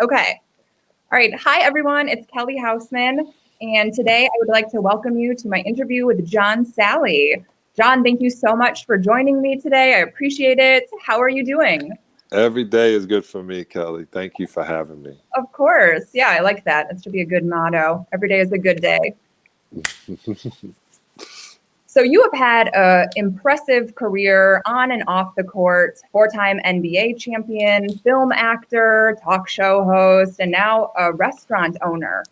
Okay. All right. Hi, everyone. It's Kelly Houseman. And today I would like to welcome you to my interview with John Salley. John, thank you so much for joining me today. I appreciate it. How are you doing? Every day is good for me, Kelly. Thank you for having me. Of course. Yeah, I like that. That should be a good motto. Every day is a good day. So you have had an impressive career on and off the court, four-time NBA champion, film actor, talk show host, and now a restaurant owner.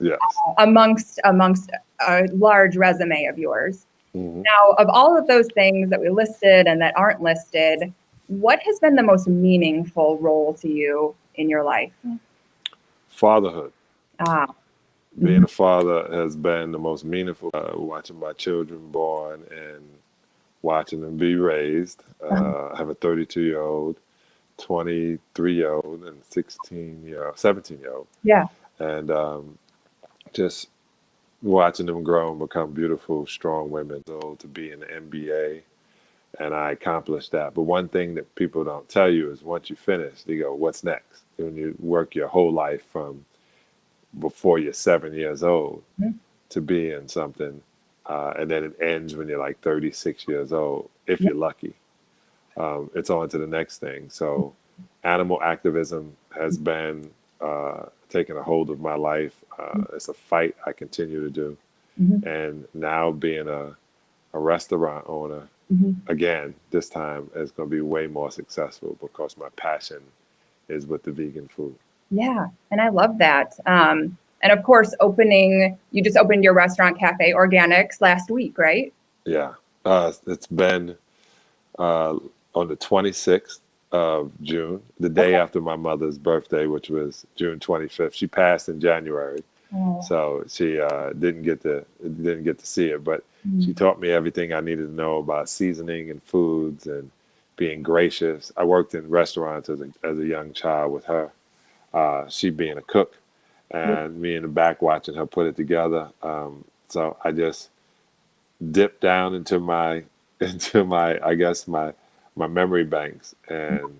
Yes. Amongst a large resume of yours. hmm Now, of all of those things that we listed and that aren't listed, what has been the most meaningful role to you in your life? Fatherhood. Ah, Being mhm, a father has been the most meaningful. Watching my children born and watching them be raised. I have a 32-year-old, 23-year-old, and 17-year-old. yeah, And just watching them grow and become beautiful, strong women. So to be in the NBA, and I accomplished that. But one thing that people don't tell you is once you finish, they go, "What's next?" When you work your whole life from before you're 7 years old mhm, to be in something, and then it ends when you're like 36 years old, if yeah, you're lucky. It's on to the next thing. So, animal activism has been taking a hold of my life. It's a fight I continue to do, mhm, and now being a restaurant owner mhm. again, this time is going to be way more successful because my passion is with the vegan food. Yeah, and I love that. And of course, you just opened your restaurant Cafe Organics last week, right? Yeah, it's been uh, on the 26th of June, the day Okay. after my mother's birthday, which was June 25th. She passed in January, Oh, so she didn't get to see it, but she mm, taught me everything I needed to know about seasoning and foods and being gracious. I worked in restaurants as a young child with her. She being a cook, yeah, and me in the back watching her put it together. So I just dipped down into my I guess my memory banks, and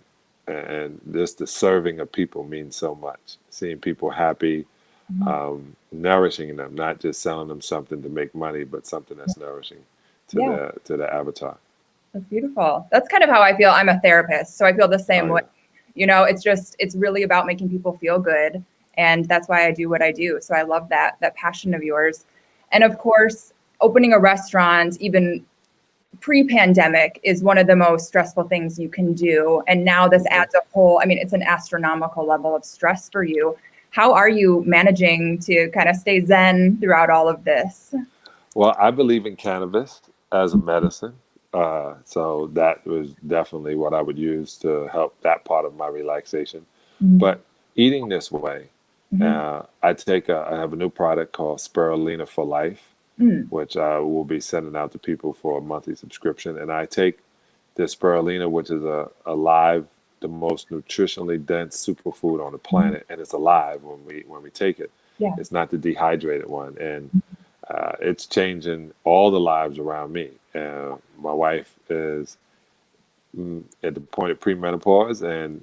just the serving of people means so much. Seeing people happy, mhm, nourishing them, not just selling them something to make money, but something that's nourishing to yeah, their avatar. that's beautiful. That's kind of how I feel. I'm a therapist, so I feel the Oh same way. yeah, It's really about making people feel good, and that's why I do what I do. So I love that passion of yours. And of course, opening a restaurant, even pre-pandemic, is one of the most stressful things you can do. And now this hmm adds a whole, I mean, it's an astronomical level of stress for you. How are you managing to kind of stay zen throughout all of this? Well, I believe in cannabis as a medicine. So that was definitely what I would use to help that part of my relaxation. Mhm, But eating this way, mhm, I have a new product called Spirulina for Life, mm, which I will be sending out to people for a monthly subscription. And I take this spirulina, which is a live, the most nutritionally dense superfood on the mhm. planet, and it's alive when we take it. Yeah. It's not the dehydrated one, and it's changing all the lives around me. My wife is at the point of premenopause,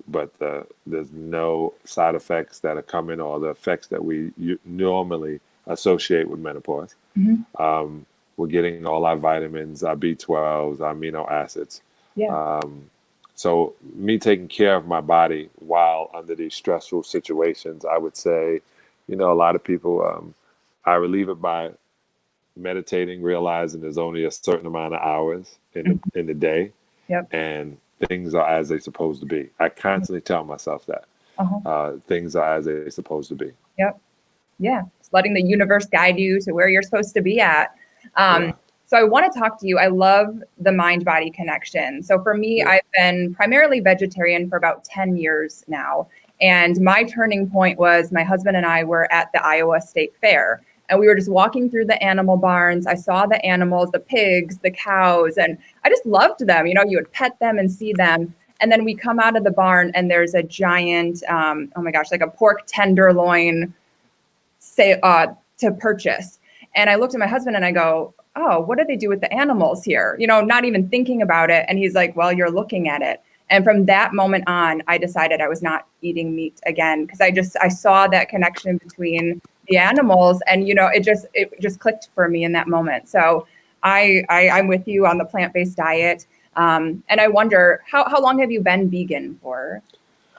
but there's no side effects that are coming or the effects that we normally associate with menopause. Mhm. We're getting all our vitamins, our B12s, our amino acids. Yeah. So me taking care of my body while under these stressful situations, I would say, a lot of people, I relieve it by meditating, realizing there's only a certain amount of hours in the Mhm. in the day, Yep. and things are as they're supposed to be. I constantly tell myself that Uh-huh. things are as they're supposed to be. Yep. Yeah. Just letting the universe guide you to where you're supposed to be at. Um, Yeah, so I want to talk to you. I love the mind body connection. So for me, yeah. I've been primarily vegetarian for about 10 years now. And my turning point was my husband and I were at the Iowa State Fair. And we were just walking through the animal barns. I saw the animals, the pigs, the cows, and I just loved them. You would pet them and see them. And then we come out of the barn and there's a giant, oh my gosh, like a pork tenderloin say to purchase. And I looked at my husband and I go, "Oh, what do they do with the animals here?" Not even thinking about it. And he's like, "Well, you're looking at it." And from that moment on, I decided I was not eating meat again, because I saw that connection between the animals, and it just clicked for me in that moment. So I'm with you on the plant-based diet. And I wonder, how long have you been vegan for?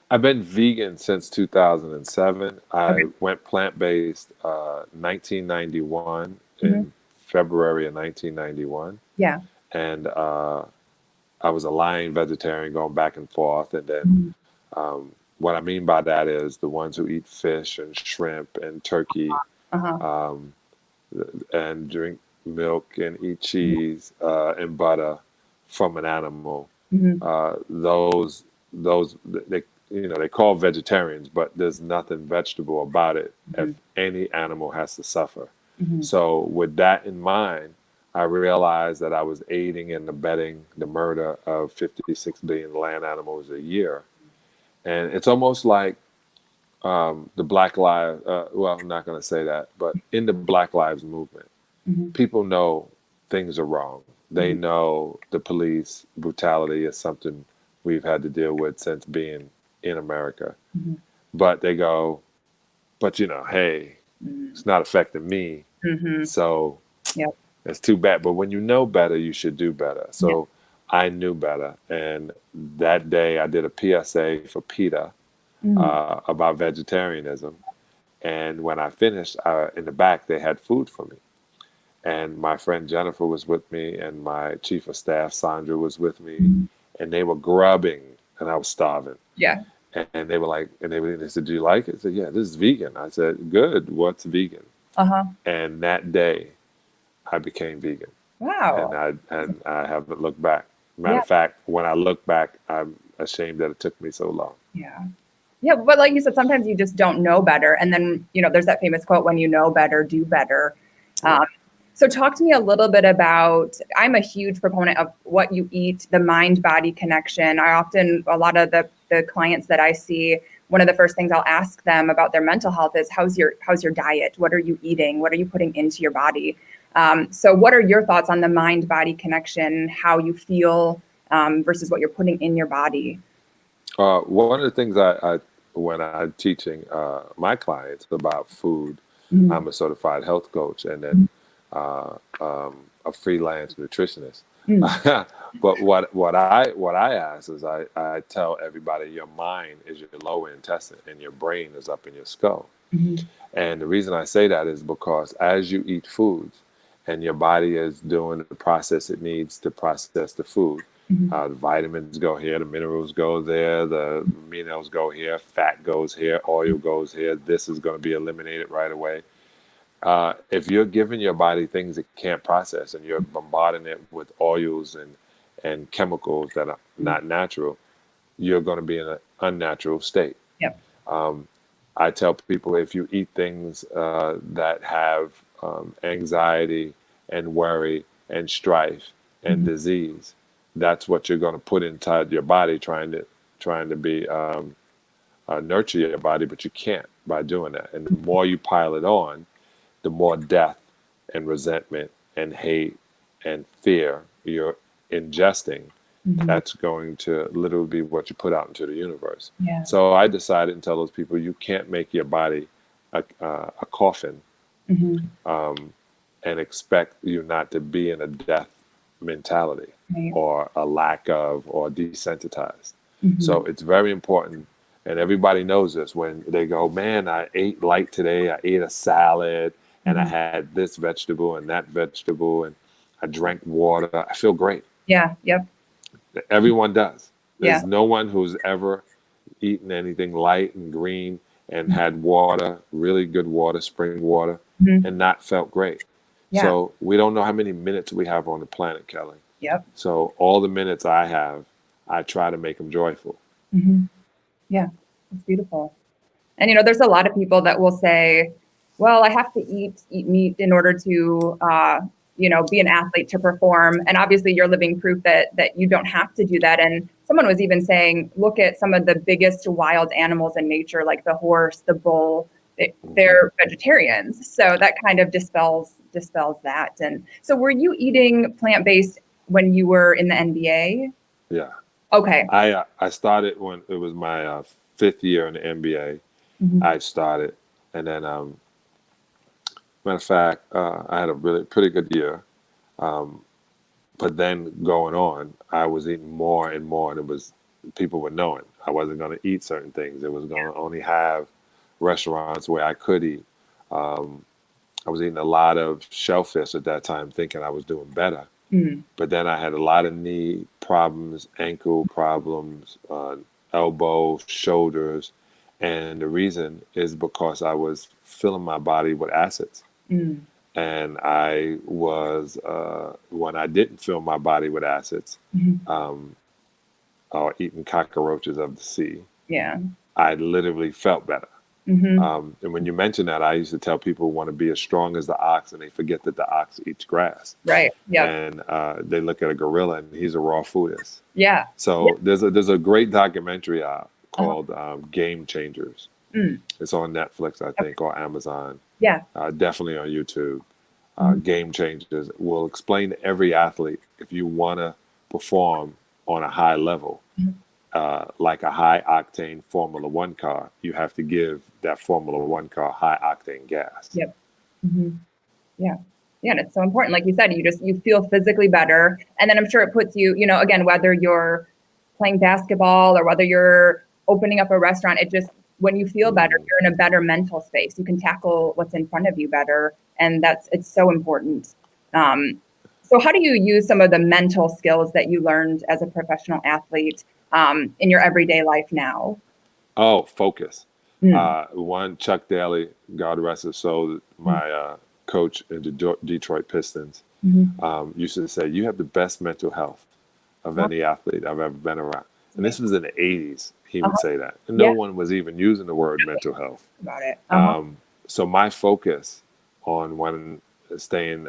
I've been vegan since 2007. I Okay. went plant-based 1991, Hmm. in February of 1991. Yeah. And I was a lying vegetarian going back and forth. And then Mhm. what I mean by that is the ones who eat fish and shrimp and turkey, Uh-huh. um, and drink milk and eat cheese and butter from an animal. Hmm. Those they call vegetarians, but there's nothing vegetable about it if Hmm. any animal has to suffer. Hmm. So with that in mind, I realized that I was aiding and abetting the murder of 56 billion land animals a year. And it's almost like the Black Lives, well, I'm not going to say that, but in the Black Lives movement, Hmm. people know things are wrong. They Hmm. know the police brutality is something we've had to deal with since being in America. Hmm. But they go, but hey, it's not affecting me. Hmm. So Yep. it's too bad. But when you know better, you should do better. Yeah. So I knew better. And that day I did a PSA for PETA Mm. about vegetarianism. And when I finished, in the back, they had food for me. And my friend Jennifer was with me, and my chief of staff, Sandra, was with me. And they were grubbing, and I was starving. Yeah. And they were like, they said, "Do you like it?" I said, "Yeah, this is vegan." I said, "Good. What's vegan?" Uh-huh. And that day, I became vegan, and Wow. I haven't looked back. Matter Yeah. of fact, when I look back, I'm ashamed that it took me so long. Yeah. Yeah. But like you said, sometimes you just don't know better. And then, there's that famous quote, when you know better, do better. Yeah. Um, so talk to me a little bit about, I'm a huge proponent of what you eat, the mind-body connection. A lot of the clients that I see, one of the first things I'll ask them about their mental health is, how's your diet? What are you eating? What are you putting into your body? So what are your thoughts on the mind-body connection, how you feel versus what you're putting in your body? One of the things when I'm teaching my clients about food, Mhm. I'm a certified health coach and then a freelance nutritionist. Mm. But what I ask is I tell everybody your mind is your lower intestine and your brain is up in your skull. Mhm. And the reason I say that is because as you eat foods and your body is doing the process it needs to process the food, Mhm. the vitamins go here, the minerals go there, the minerals go here, fat goes here, oil goes here. This is going to be eliminated right away. If you're giving your body things it can't process and you're bombarding it with oils and chemicals that are Mhm. not natural, you're going to be in an unnatural state. Yep. Um, I tell people if you eat things that have anxiety and worry and strife and Mhm. disease, that's what you're going to put inside your body, trying to be nurture your body, but you can't by doing that. And the more you pile it on, the more death and resentment and hate and fear you're ingesting. Mhm. That's going to literally be what you put out into the universe. Yeah. So I decided to tell those people you can't make your body a coffin Mhm. um, and expect you not to be in a death mentality Right. or a lack of or desensitized. Mhm. So it's very important. And everybody knows this when they go, man, I ate light today. I ate a salad and I Mhm. had this vegetable and that vegetable and I drank water. I feel great. Yeah. Yep. Everyone does. Yeah. There's no one who's ever eaten anything light and green and had water, really good water, spring water, Mhm. and not felt great. Yeah. So we don't know how many minutes we have on the planet, Kelly. Yep. So all the minutes I have, I try to make them joyful. Mhm. Yeah. It's beautiful. And there's a lot of people that will say, "Well, I have to eat meat in order to, be an athlete to perform." And obviously, you're living proof that you don't have to do that. And someone was even saying, "Look at some of the biggest wild animals in nature, like the horse, the bull. Hmm. They're vegetarians." So that kind of dispels that. And so, were you eating plant-based when you were in the NBA? Yeah. Okay. I started when it was my fifth year in the NBA. Mhm. I started, and then matter of fact, I had a really pretty good year. Um, but then going on, I was eating more and more, and it was people were knowing I wasn't going to eat certain things. It was going to only have restaurants where I could eat. Um, I was eating a lot of shellfish at that time, thinking I was doing better. Mm. But then I had a lot of knee problems, ankle problems, elbow, shoulders. And the reason is because I was filling my body with acids. Mm. And I was, when I didn't fill my body with acids, Mhm. um, or eating cockroaches of the sea, Yeah. I literally felt better. Mhm. And when you mention that, I used to tell people want to be as strong as the ox, and they forget that the ox eats grass. Right. Yep. And they look at a gorilla, and he's a raw foodist. Yeah. Yeah. So there's a great documentary out Uh-huh. called Game Changers. Mm. It's on Netflix, I Okay. think, or Amazon. Yeah. Definitely on YouTube. Mhm. Game Changers will explain to every athlete if you want to perform on a high level, Mhm. like a high octane Formula One car, you have to give that Formula One car high octane gas. Yep. Mhm. Yeah. Yeah, and it's so important. Like you said, you feel physically better. And then I'm sure it puts you, again, whether you're playing basketball or whether you're opening up a restaurant, it just when you feel better, Mm. you're in a better mental space. You can tackle what's in front of you better. And it's so important. So how do you use some of the mental skills that you learned as a professional athlete in your everyday life now? Oh, focus. Mm. One, Chuck Daly, God rest his soul, Mm. my coach in the Detroit Pistons, Mhm. used to say, "You have the best mental health of Wow. any athlete I've ever been around." And Yeah. this was in the 80s, he would Uh-huh. say that. And no Yeah. one was even using the word mental health. About it. Uh-huh. Um, so my focus on when staying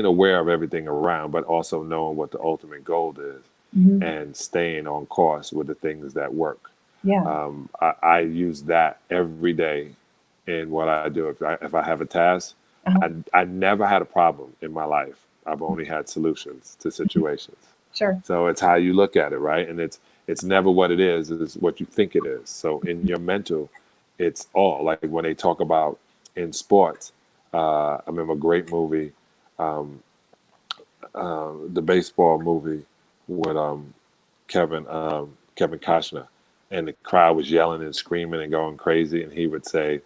aware of everything around, but also knowing what the ultimate goal is Mhm. and staying on course with the things that work. Yeah. I use that every day in what I do. If I have a task, Uh-huh. I never had a problem in my life. I've only had solutions to situations. Sure. So it's how you look at it, right? And it's never what it is; it's what you think it is. So in your mental, it's all like when they talk about in sports. I remember a great movie, um, the baseball movie with Kevin Costner, and the crowd was yelling and screaming and going crazy, and he would say,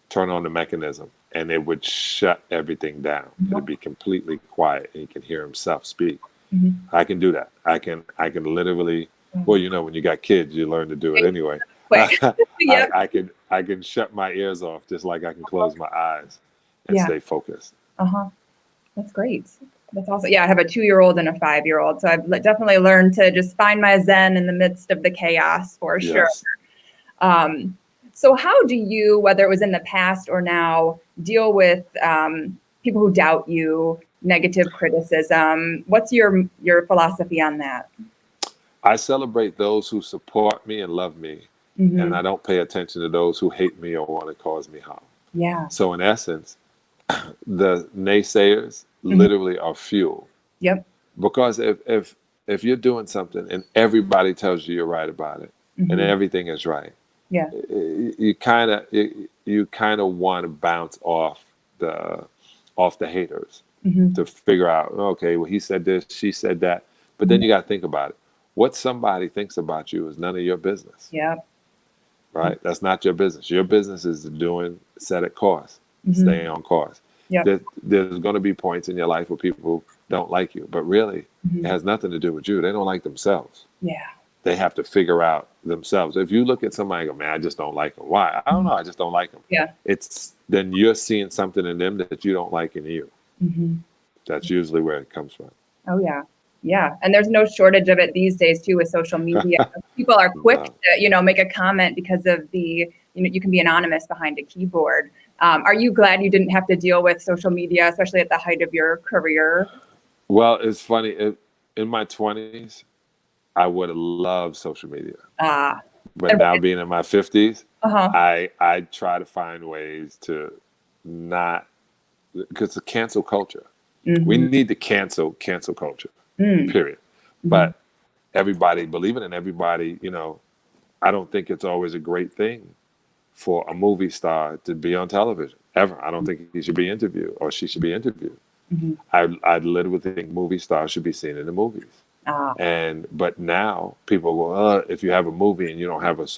"Turn on the mechanism," and it would shut everything down. It'd be completely quiet, and he can hear himself speak. Mhm. I can do that. I can literally. Well, when you got kids, you learn to do it anyway. Quick. Yep. I can shut my ears off just like I can close my eyes and Yeah. stay focused. Uh-huh. That's great. That's awesome. Yeah, I have a 2-year-old and a 5-year-old, so I've definitely learned to just find my zen in the midst of the chaos for sure. Yes. So how do you, whether it was in the past or now, deal with people who doubt you, negative criticism? What's your philosophy on that? I celebrate those who support me and love me, and Hmm. I don't pay attention to those who hate me or want to cause me harm. Yeah. So, in essence, the naysayers Hmm. literally are fuel. Yep. Because if you're doing something and everybody tells you you're right about it, and Hmm. everything is right, Yeah. you kind of want to bounce off the haters Hmm. to figure out, okay, well, he said this, she said that, but then Hmm. you got to think about it. What somebody thinks about you is none of your business, Yep. right? That's not your business. Your business is set at course, Hmm. stay on course. Yep. There's going to be points in your life where people don't like you, but really, it Hmm. has nothing to do with you. They don't like themselves. Yeah. They have to figure out themselves. If you look at somebody and go, man, I just don't like them. Why? I don't know. I just don't like them. Yeah. It's then you're seeing something in them that you don't like in you. Hmm. That's usually where it comes from. Oh yeah. Yeah. And there's no shortage of it these days too with social media. People are quick No. to, make a comment because of you can be anonymous behind a keyboard. Are you glad you didn't have to deal with social media, especially at the height of your career? Well, it's funny. In my 20s, I would have loved social media. Ah. But now being in my 50s, Uh-huh. I try to find ways to not, because the cancel culture. We Hmm. need to cancel culture, Mm. period. Hmm. But everybody believing in everybody, I don't think it's always a great thing for a movie star to be on television ever. I don't think he should be interviewed or she should be interviewed. Hmm. I literally think movie stars should be seen in the movies. Ah, But now people go, if you have a movie and you don't have if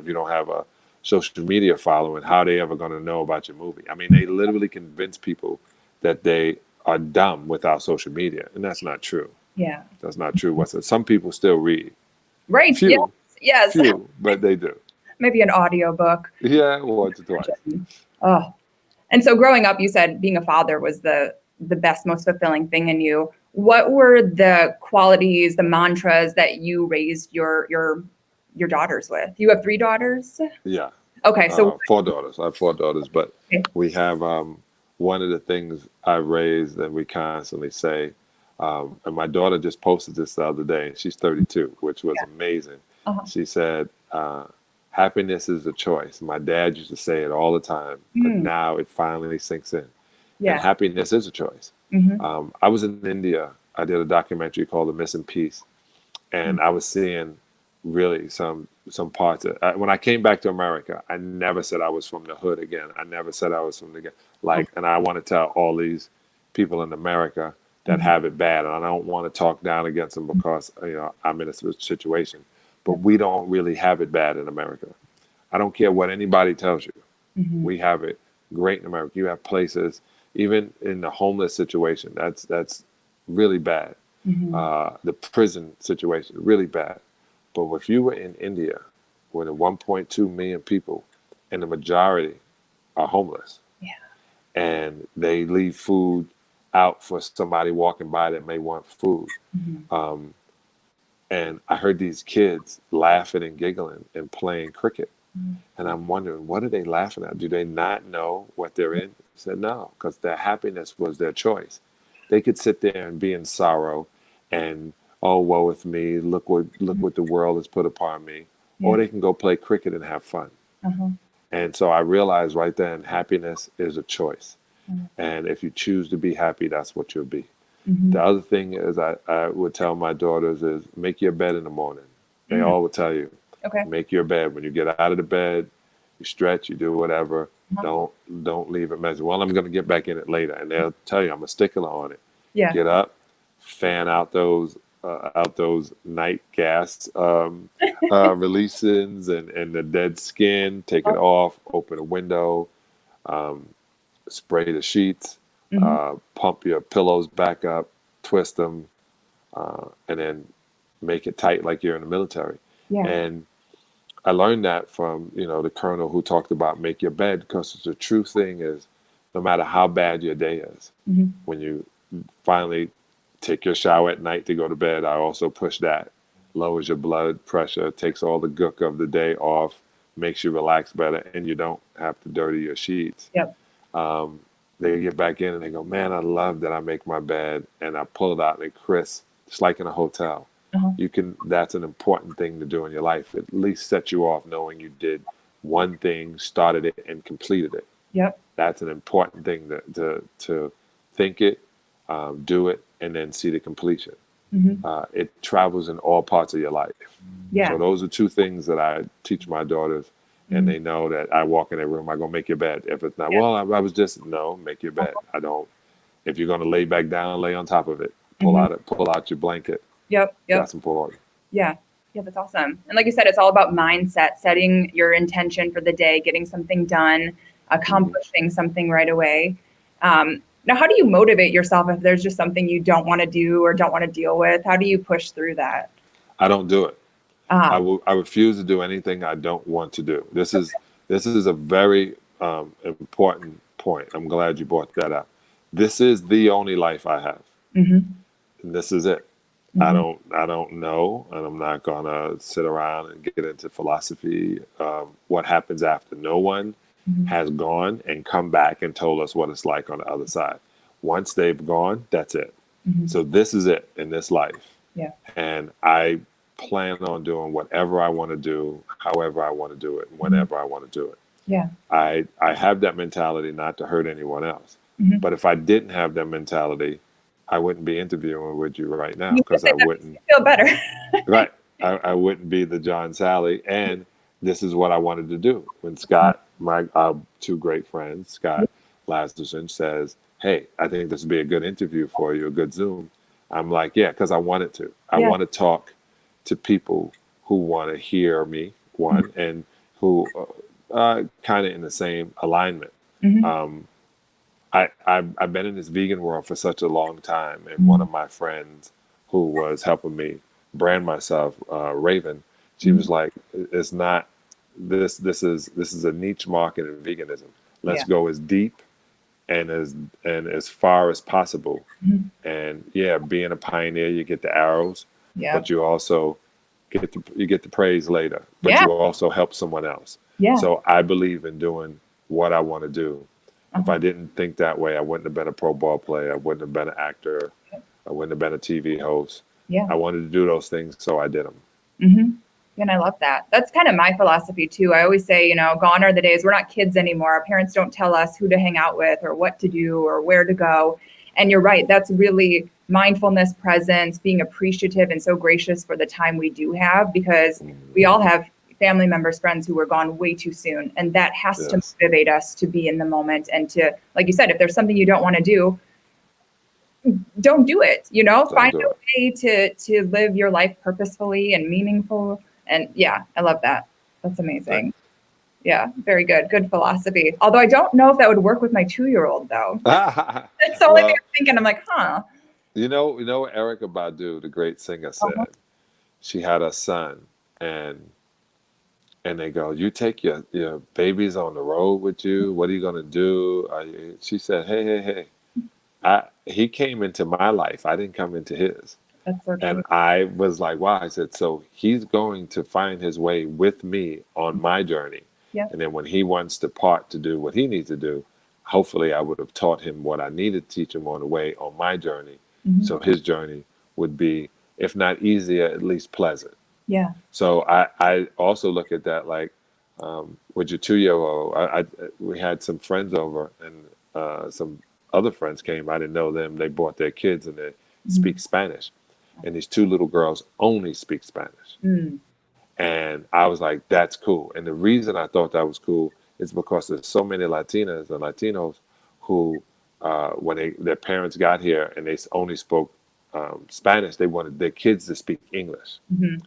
you don't have a social media following, how are they ever going to know about your movie? I mean, they literally convince people that they are dumb without social media, and that's not true. yeah. That's not true. Some people still read, Right. Yes. few, Yes. few, but they do. Maybe an audiobook. Yeah, once or twice. Oh. And so growing up, you said being a father was the best, most fulfilling thing in you. What were the qualities, the mantras that you raised your daughters with? You have 3 daughters? Yeah. Okay, so 4 daughters. I have 4 daughters, but okay. we have one of the things I raised that we constantly say, and my daughter just posted this the other day, and she's 32, which was amazing. Uh-huh. She said, happiness is a choice. My dad used to say it all the time, but now it finally sinks in. Yeah. And happiness is a choice. Mm-hmm. I was in India. I did a documentary called The Missing Piece, and I was seeing really some parts of when I came back to America. I never said I was from the hood again. I never said I was from the and I want to tell all these people in America that have it bad, and I don't want to talk down against them because I'm in a situation, but we don't really have it bad in America. I don't care what anybody tells you. Mm-hmm. We have it great in America. You have places, even in the homeless situation, that's really bad. Mm-hmm. The prison situation, really bad. But if you were in India, with 1.2 million people, and the majority are homeless, and they leave food out for somebody walking by that may want food. Mm-hmm. And I heard these kids laughing and giggling and playing cricket. And I'm wondering, what are they laughing at? Do they not know what they're in? I said, no, because their happiness was their choice. They could sit there and be in sorrow and, oh, woe with me, look what the world has put upon me. Or they can go play cricket and have fun. Uh-huh. And so I realized right then, happiness is a choice. And if you choose to be happy, that's what you'll be. The other thing is I would tell my daughters is make your bed in the morning. They all would tell you, Okay. make your bed. When you get out of the bed, you stretch, you do whatever. Don't leave it messy. Well, I'm going to get back in it later. And they'll tell you, I'm a stickler on it. Yeah. Get up, fan out those night gas releases and the dead skin. Take it off. Open a window. Spray the sheets. Pump your pillows back up. Twist them, and then make it tight like you're in the military. Yeah. And I learned that from the colonel who talked about make your bed, because the true thing is, no matter how bad your day is, when you finally take your shower at night to go to bed, I also push that. Lowers your blood pressure, takes all the gook of the day off, makes you relax better, and you don't have to dirty your sheets. Yep. They get back in and they go, man, I love that I make my bed and I pull it out and it's crisp. It's like in a hotel. That's an important thing to do in your life. At least set you off knowing you did one thing, started it, and completed it. Yep. That's an important thing to think it, do it, and then see the completion. It travels in all parts of your life. Yeah. So those are 2 things that I teach my daughters, and they know that I walk in their room, I go make your bed. If it's not, well, I was just, no, make your bed. I don't. If you're going to lay back down, lay on top of it. Pull out your blanket. Yep. That's important. Yeah. Yeah, that's awesome. And like you said, it's all about mindset, setting your intention for the day, getting something done, accomplishing something right away. Now, how do you motivate yourself if there's just something you don't want to do or don't want to deal with? How do you push through that? I don't do it. I refuse to do anything I don't want to do. This is a very important point. I'm glad you brought that up. This is the only life I have. And this is it. I don't know, and I'm not gonna sit around and get into philosophy. What happens after? No one has gone and come back and told us what it's like on the other side. Once they've gone, that's it. So this is it in this life. Yeah. And I plan on doing whatever I want to do, however I want to do it, whenever I want to do it. Yeah. I have that mentality not to hurt anyone else. But if I didn't have that mentality, I wouldn't be interviewing with you right now You because say I that makes me wouldn't. feel better. Right. I wouldn't be the John Salley. And this is what I wanted to do. When Scott, my two great friends, Scott Lasterson, says, "Hey, I think this would be a good interview for you, a good Zoom." I'm like, yeah, because I wanted to. I Yeah. want to talk to people who want to hear me, one, and who kind of in the same alignment. Mhm. Um, I've been in this vegan world for such a long time, and one Mhm. of my friends who was helping me brand myself, Raven, she Mhm. was like, "It's not this. This is a niche market in veganism. Let's Yeah. go as deep and as far as possible. Mhm. And yeah, being a pioneer, you get the arrows, Yeah. but you also get the praise later. But Yeah. you also help someone else. Yeah. So I believe in doing what I want to do. If Uh-huh. I didn't think that way, I wouldn't have been a pro ball player. I wouldn't have been an actor. I wouldn't have been a TV host. Yeah. I wanted to do those things, so I did them. Hmm. And I love that. That's kind of my philosophy too. I always say, gone are the days we're not kids anymore. Our parents don't tell us who to hang out with or what to do or where to go. And you're right. That's really mindfulness, presence, being appreciative and so gracious for the time we do have, because we all have family members, friends who were gone way too soon. And that has to Yes, motivate us to be in the moment and to, like you said, if there's something you don't want to do, don't do it. don't Find do a it. way to live your life purposefully and meaningful. And yeah, I love that. That's Thanks. amazing. Yeah, very good philosophy. Although I don't know if that would work with my 2-year-old though. That's the only thing Well, I'm thinking. I'm like, huh. you know what Erica Badu, the great singer, Uh-huh. said. She had a son, and they go, "You take your babies on the road with you. What are you gonna do?" She said, "Hey. He came into my life. I didn't come into his." That's so And true. I was like, wow. I said, so he's going to find his way with me on my journey. Yeah. And then when he wants to part to do what he needs to do, hopefully I would have taught him what I needed to teach him on the way on my journey. Hmm. So his journey would be, if not easier, at least pleasant. Yeah. So I also look at that like with your 2-year-old. We had some friends over, and some other friends came. I didn't know them. They brought their kids, and they Mhm. speak Spanish. And these two little girls only speak Spanish. Mm. And I was like, that's cool. And the reason I thought that was cool is because there's so many Latinas and Latinos who, when their parents got here and they only spoke Spanish, they wanted their kids to speak English. Mhm.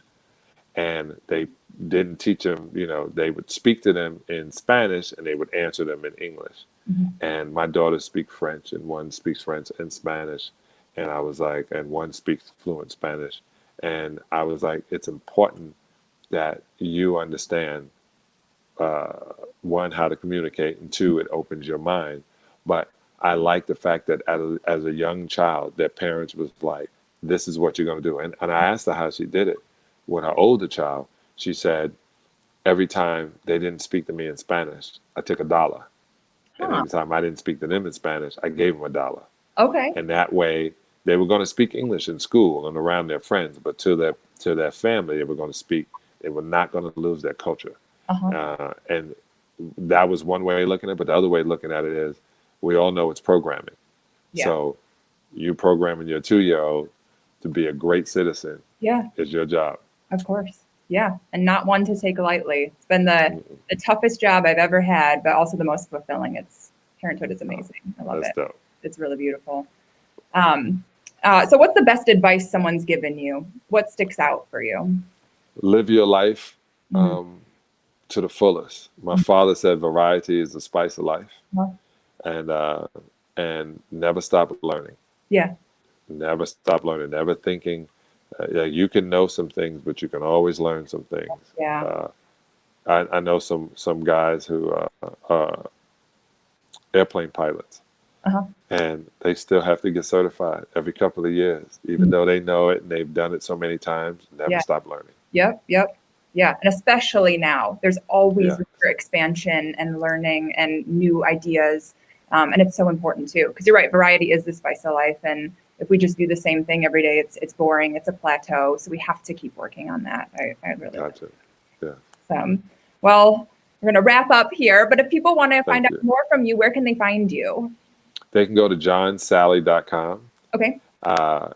And they didn't teach them, they would speak to them in Spanish and they would answer them in English. Mhm. And my daughters speak French, and one speaks French and Spanish. And I was like, and one speaks fluent Spanish. And I was like, it's important that you understand, uh, one, how to communicate, and two, it opens your mind. But I like the fact that as a young child, their parents was like, this is what you're going to do. And I asked her how she did it. With her older child, she said, every time they didn't speak to me in Spanish, I took $1. And Huh. anytime I didn't speak to them in Spanish, I gave them $1. Okay. And that way, they were going to speak English in school and around their friends, but to their family, they were going to speak. They were not going to lose their culture. Uh-huh. And that was one way of looking at it. But the other way of looking at it is, we all know it's programming. Yeah. So you programming your 2-year-old to be a great citizen Yeah. is your job. Of course. Yeah. And not one to take lightly. It's been the Mm, toughest job I've ever had, but also the most fulfilling. Parenthood is amazing. I love That's it. dope. It's really beautiful. So what's the best advice someone's given you? What sticks out for you? Live your life Mhm. to the fullest. My father said variety is the spice of life, Uh-huh. and never stop learning. Yeah. Never stop learning. Never thinking. Yeah, you can know some things, but you can always learn some things. Yeah. Uh, I know some guys who are airplane pilots, Uh-huh. and they still have to get certified every couple of years, even Mhm. though they know it and they've done it so many times. Never Yeah. stop learning. Yep. Yep. Yeah. And especially now, there's always Yeah, room for expansion and learning and new ideas. And it's so important too, because you're right, variety is the spice of life. And if we just do the same thing every day, it's boring. It's a plateau. So we have to keep working on that. I really like gotcha. Yeah, that. Well, we're going to wrap up here. But if people want to find thank out you. more from you, where can they find you? They can go to johnsalley.com. Okay.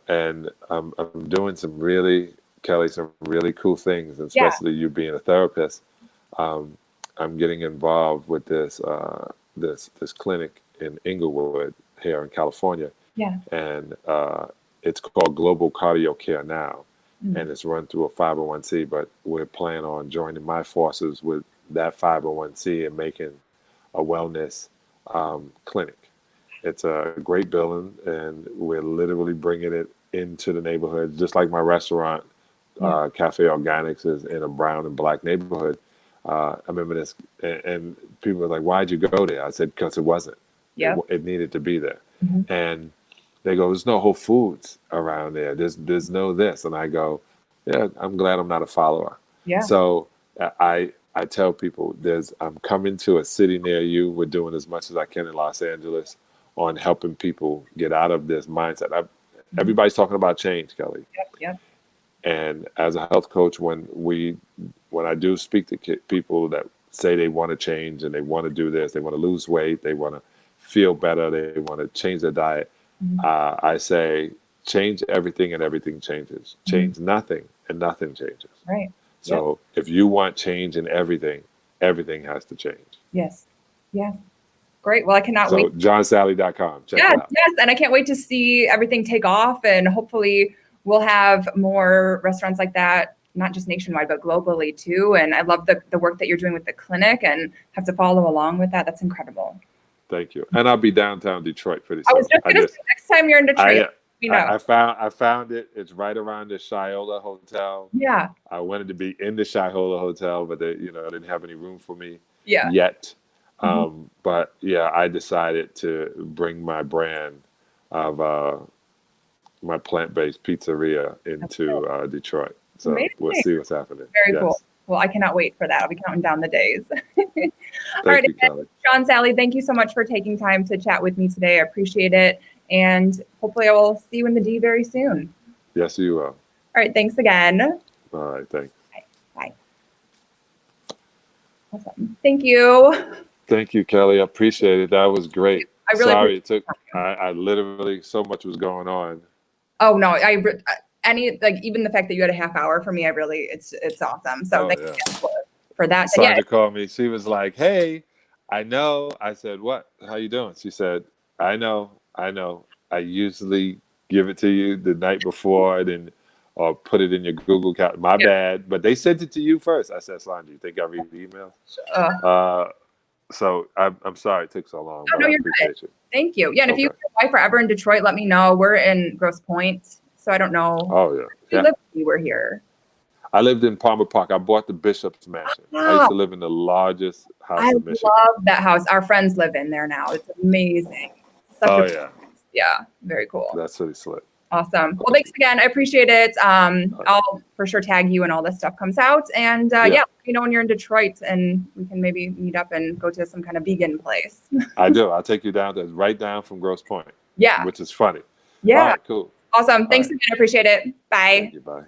And I'm doing some really, Kelly, some really cool things, and Yeah. especially you being a therapist. I'm getting involved with this clinic in Inglewood here in California, Yeah. and it's called Global Cardio Care now, Mm. and it's run through a 501c. But we're planning on joining my forces with that 501c and making a wellness clinic. It's a great building, and we're literally bringing it into the neighborhood, just like my restaurant, Yeah. Cafe Organics, is in a brown and black neighborhood. I remember this, and people were like, "Why'd you go there?" I said, "Because it wasn't. Yep. It needed to be there." Mhm. And they go, "There's no Whole Foods around there. There's no this." And I go, "Yeah, I'm glad I'm not a follower." Yeah. So I tell people, I'm coming to a city near you. We're doing as much as I can in Los Angeles on helping people get out of this mindset. Everybody's talking about change, Kelly. Yep. Yep. And as a health coach, when I do speak to people that say they want to change and they want to do this, they want to lose weight, they want to feel better, they want to change their diet, Mhm. I say change everything and everything changes. Change nothing and nothing changes. Right. So if you want change in everything, everything has to change. Yes. Yeah. Great. Well, I cannot So wait. johnsalley.com. Check Yes, it out. yes. And I can't wait to see everything take off, and hopefully we'll have more restaurants like that, not just nationwide, but globally too. And I love the work that you're doing with the clinic and have to follow along with that. That's incredible. Thank you. And I'll be downtown Detroit pretty I soon. was just going to say, next time you're in Detroit, you know. I found it. It's right around the Shiola Hotel. Yeah. I wanted to be in the Shiola Hotel, but they, didn't have any room for me Yeah. yet. But yeah, I decided to bring my brand of my plant-based pizzeria into Detroit. So Amazing. we'll see what's happening. Very cool. Well, I cannot wait for that. I'll be counting down the days. Thank right, you, Kelly. John Salley, thank you so much for taking time to chat with me today. I appreciate it. And hopefully I will see you in the D very soon. Yes, you will. All right. Thanks again. All right. Thanks. Bye. Awesome. Thank you. Thank you, Kelly. I appreciate it. That was great. I really Sorry it took. I literally, so much was going on. Oh no, even the fact that you had a half hour for me, it's awesome. So thank you for that. Sandra called me. She was like, "Hey, I know." I said, "What? How you doing?" She said, I know. I usually give it to you the night before, or put it in your Google account. My bad, but they sent it to you first." I said, "Sandra, you think I read the emails?" So I'm sorry it took so long. Oh, but no, I you're appreciate good. you. Thank you. Yeah, and if you wife are ever in Detroit, let me know. We're in Grosse Pointe, so I don't know. Oh yeah. You live when you were here. I lived in Palmer Park. I bought the Bishop's Mansion. Wow. I used to live in the largest house in Michigan. I love that house. Our friends live in there now. It's amazing. Yeah, very cool. That's pretty slick. Awesome. Well, thanks again. I appreciate it. I'll for sure tag you when all this stuff comes out. And let me know when you're in Detroit, and we can maybe meet up and go to some kind of vegan place. I do. I'll take you right down from Grosse Pointe. Yeah. Which is funny. Yeah. All right, cool. Awesome. Thanks again. I appreciate it. Bye. Thank you. Bye.